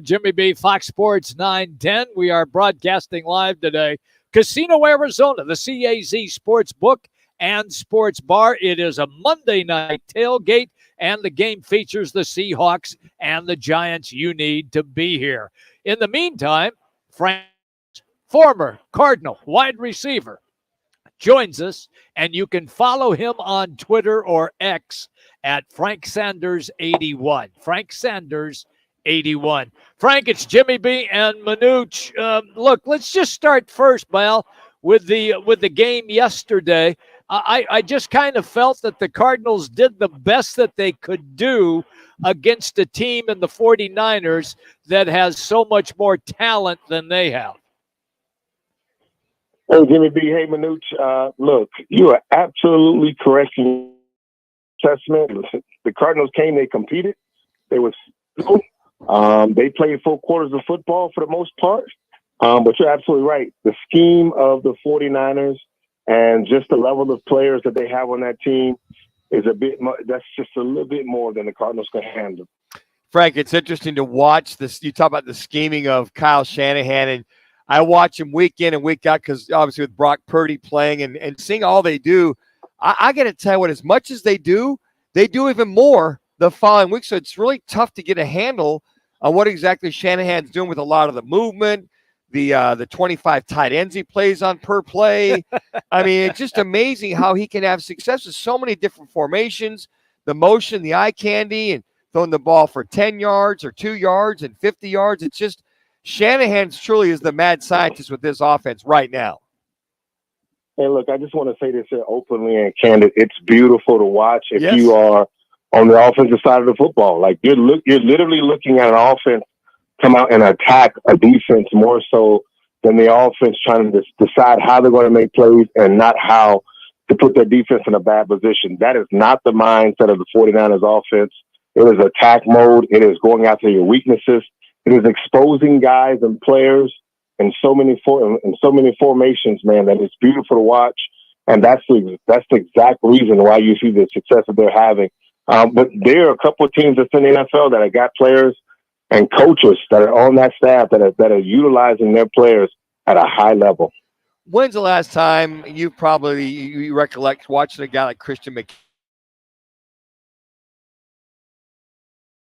Jimmy B, Fox Sports 910. We are broadcasting live today. Casino, Arizona, the CAZ Sports Book and Sports Bar. It is a Monday night tailgate, and the game features the Seahawks and the Giants. You need to be here. In the meantime, Frank, former Cardinal wide receiver, joins us, and you can follow him on Twitter or X at Frank Sanders 81. Frank Sanders 81. Frank, it's Jimmy B and Manuch. Look, let's just start first, Bal, with the game yesterday. I just kind of felt that the Cardinals did the best that they could do against a team in the 49ers that has so much more talent than they have. Hey, Jimmy B. Hey, Manuch. Look, you are absolutely correct in your assessment. The Cardinals came, they competed. They was they played 4 quarters of football for the most part. But you're absolutely right. The scheme of the 49ers and just the level of players that they have on that team is that's just a little bit more than the Cardinals can handle. Frank, it's interesting to watch this. You talk about the scheming of Kyle Shanahan, and I watch him week in and week out because obviously with Brock Purdy playing and seeing all they do, I got to tell you what, as much as they do even more the following week. So it's really tough to get a handle on what exactly Shanahan's doing with a lot of the movement, the 25 tight ends he plays on per play. I mean, it's just amazing how he can have success with so many different formations, the motion, the eye candy, and throwing the ball for 10 yards or 2 yards and 50 yards. It's just Shanahan truly is the mad scientist with this offense right now. Hey, look, I just want to say this here openly and candid. It's beautiful to watch if Yes. you are on the offensive side of the football. Like you're literally looking at an offense come out and attack a defense more so than the offense trying to decide how they're going to make plays and not how to put their defense in a bad position. That is not the mindset of the 49ers offense. It is attack mode. It is going after your weaknesses. It is exposing guys and players in so many formations, man, that it's beautiful to watch. And that's the exact reason why you see the success that they're having. But there are a couple of teams that's in the NFL that have got players and coaches that are on that staff that are utilizing their players at a high level. When's the last time you recollect watching a guy like Christian McCaffrey?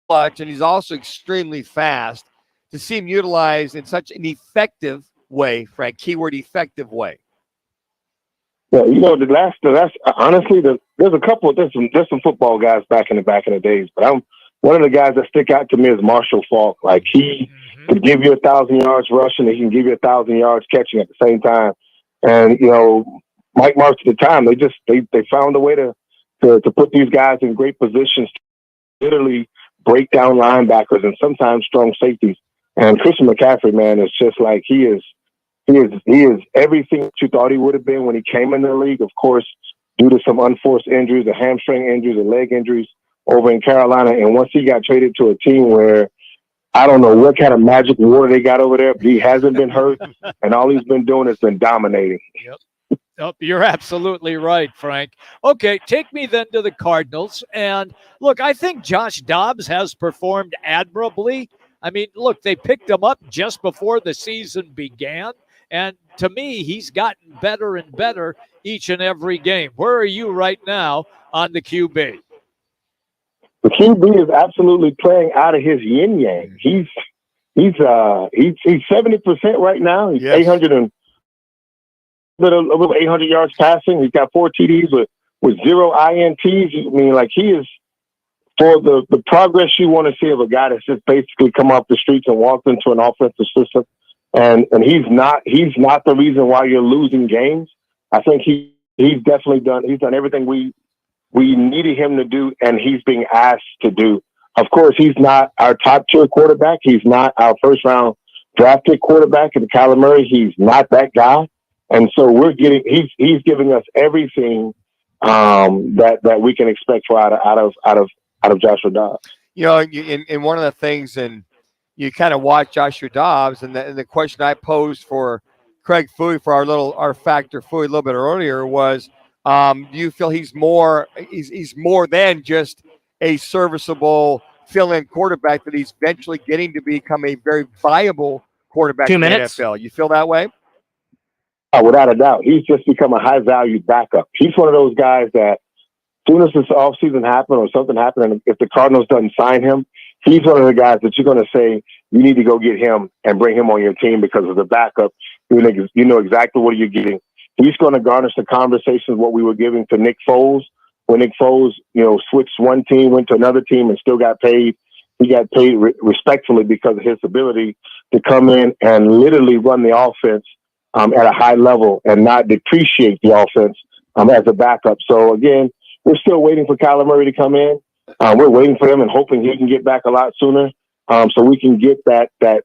And he's also extremely fast, to see him utilized in such an effective way, Frank, keyword effective way. Yeah, you know, the last honestly, there's some football guys back in the days, but one of the guys that stick out to me is Marshall Faulk. Like he can give you 1,000 yards rushing, he can give you 1,000 yards catching at the same time. And you know, Mike Martz at the time, they found a way to put these guys in great positions to literally break down linebackers and sometimes strong safeties. And Christian McCaffrey, man, is just like he is everything that you thought he would have been when he came in the league. Of course, due to some unforced injuries, the hamstring injuries, the leg injuries over in Carolina. And once he got traded to a team where I don't know what kind of magic water they got over there, but he hasn't been hurt, and all he's been doing has been dominating. Yep. Oh, you're absolutely right, Frank. Okay, take me then to the Cardinals. And look, I think Josh Dobbs has performed admirably. I mean, look, they picked him up just before the season began. And to me, he's gotten better and better each and every game. Where are you right now on the QB? The QB is absolutely playing out of his yin yang. He's 70% right now. He's 800 and a little 800 yards passing. He's got 4 TDs with 0 INTs. I mean, like he is for the progress you want to see of a guy that's just basically come off the streets and walked into an offensive system. And he's not the reason why you're losing games. I think he's done everything we needed him to do, and he's being asked to do. Of course, he's not our top tier quarterback. He's not our first round drafted quarterback in Kyler Murray. He's not that guy. And so he's giving us everything that we can expect out of Joshua Dobbs. You know, and one of the things, and you kind of watch Joshua Dobbs, and the question I posed for Craig Fouy for our factor Fouy a little bit earlier was, do you feel he's more than just a serviceable fill-in quarterback that he's eventually getting to become a very viable quarterback 2 in the minutes. NFL. You feel that way? Without a doubt. He's just become a high-value backup. He's one of those guys that as soon as this offseason happened or something happened, and if the Cardinals doesn't sign him, he's one of the guys that you're going to say, you need to go get him and bring him on your team because of the backup. You know exactly what you're getting. He's going to garnish the conversations what we were giving to Nick Foles. When Nick Foles, switched one team, went to another team, and still got paid. He got paid respectfully because of his ability to come in and literally run the offense at a high level and not depreciate the offense as a backup. So again, we're still waiting for Kyler Murray to come in. We're waiting for him and hoping he can get back a lot sooner, so we can get that A+,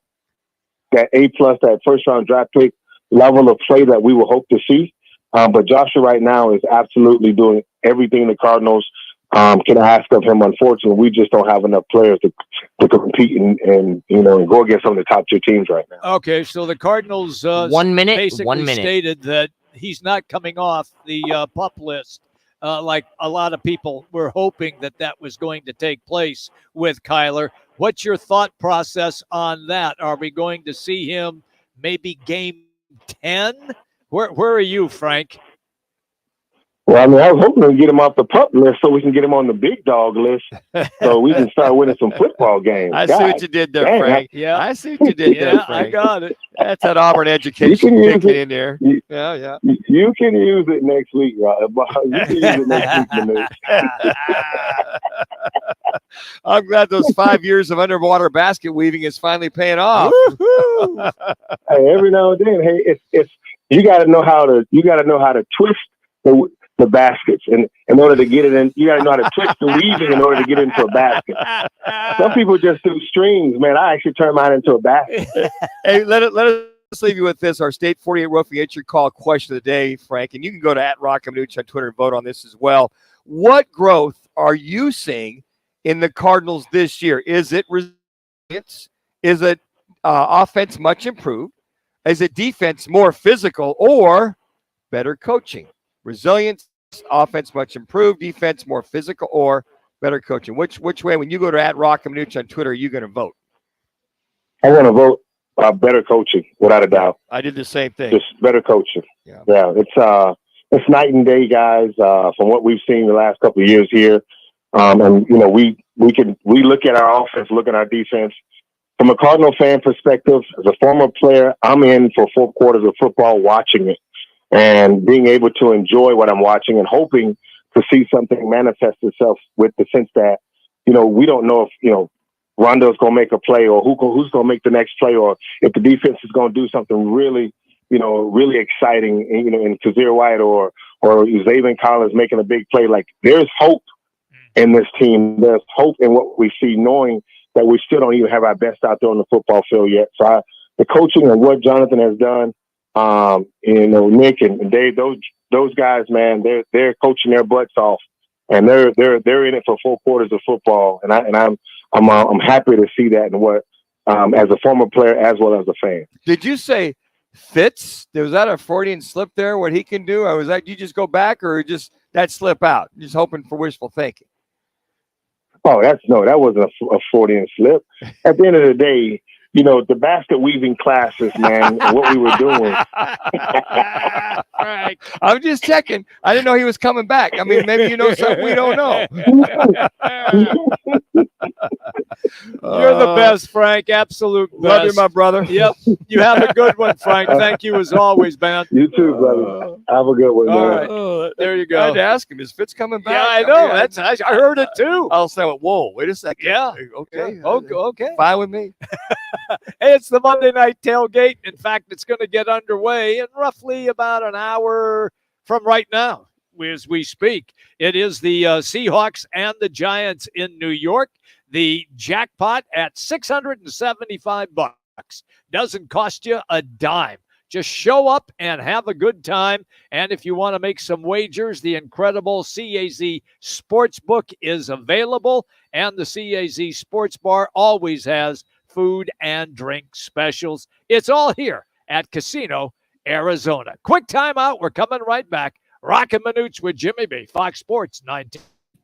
that first round draft pick level of play that we will hope to see. But Joshua right now is absolutely doing everything the Cardinals can ask of him. Unfortunately, we just don't have enough players to compete and go against some of the top tier teams right now. Okay, so the Cardinals 1 minute. basically 1 minute. stated that he's not coming off the PUP list. Like a lot of people were hoping that was going to take place with Kyler. What's your thought process on that? Are we going to see him maybe game 10? Where are you, Frank? Well, I mean, I was hoping to get him off the PUP list so we can get him on the big dog list so we can start winning some football games. I see what you did there, dang, Frank. Yeah. I see what you did there, Yeah, Frank. I got it. That's that Auburn education use kicking it. in there. Yeah. You can use it next week, Rob. You can use it next week, Manute. I'm glad those 5 years of underwater basket weaving is finally paying off. Hey, every now and then, hey, it's you got to know how to twist the baskets, and in order to get it in, you got to know how to twist the weaving in order to get into a basket. Some people just do strings, man. I actually turn mine into a basket. Hey, let us leave you with this. Our State 48 Roofing It's Your Call question of the day, Frank, and you can go to @RockManuch on Twitter and vote on this as well. What growth are you seeing in the Cardinals this year? Is it resilience? Is it offense much improved? Is it defense more physical or better coaching? Resilience, offense much improved, defense more physical, or better coaching? Which way, when you go to @RockManuch on Twitter, are you going to vote? I want to vote better coaching, without a doubt. I did the same thing. Just better coaching. Yeah. It's night and day, guys. From what we've seen the last couple of years here, and we look at our offense, look at our defense. From a Cardinal fan perspective, as a former player, I'm in for 4 quarters of football watching it and being able to enjoy what I'm watching and hoping to see something manifest itself with the sense that, we don't know if, Rondo's going to make a play or who's going to make the next play or if the defense is going to do something really, really exciting, in Kazir White or Zaven Collins making a big play. Like, there's hope in this team. There's hope in what we see, knowing that we still don't even have our best out there on the football field yet. So the coaching and what Jonathan has done, Nick and Dave, those guys, man, they're coaching their butts off, and they're in it for 4 quarters of football, and I'm happy to see that and what as a former player as well as a fan. Did you say Fitz? Was that a Freudian slip there? What he can do? Or was that you just go back or just that slip out? Just hoping for wishful thinking. Oh, that wasn't a Freudian slip. At the end of the day, the basket weaving classes, man, and what we were doing. Right. I'm just checking. I didn't know he was coming back. I mean, maybe you know something we don't know. You're the best, Frank. Absolute best. Love you, my brother. Yep. You have a good one, Frank. Thank you as always, man. You too, brother. Have a good one, man. All right. There you go. I had to ask him, is Fitz coming back? Yeah, I know. I heard it too. I'll say, whoa, wait a second. Yeah. Okay. Okay. Fine with me. Hey, it's the Monday Night Tailgate. In fact, it's going to get underway in roughly about an hour from right now as we speak. It is the Seahawks and the Giants in New York. The jackpot at $675 doesn't cost you a dime. Just show up and have a good time. And if you want to make some wagers, the incredible CAZ Sportsbook is available. And the CAZ Sports Bar always has food and drink specials. It's all here at Casino Arizona. Quick timeout. We're coming right back. Rockin' Manuch with Jimmy B. Fox Sports 19.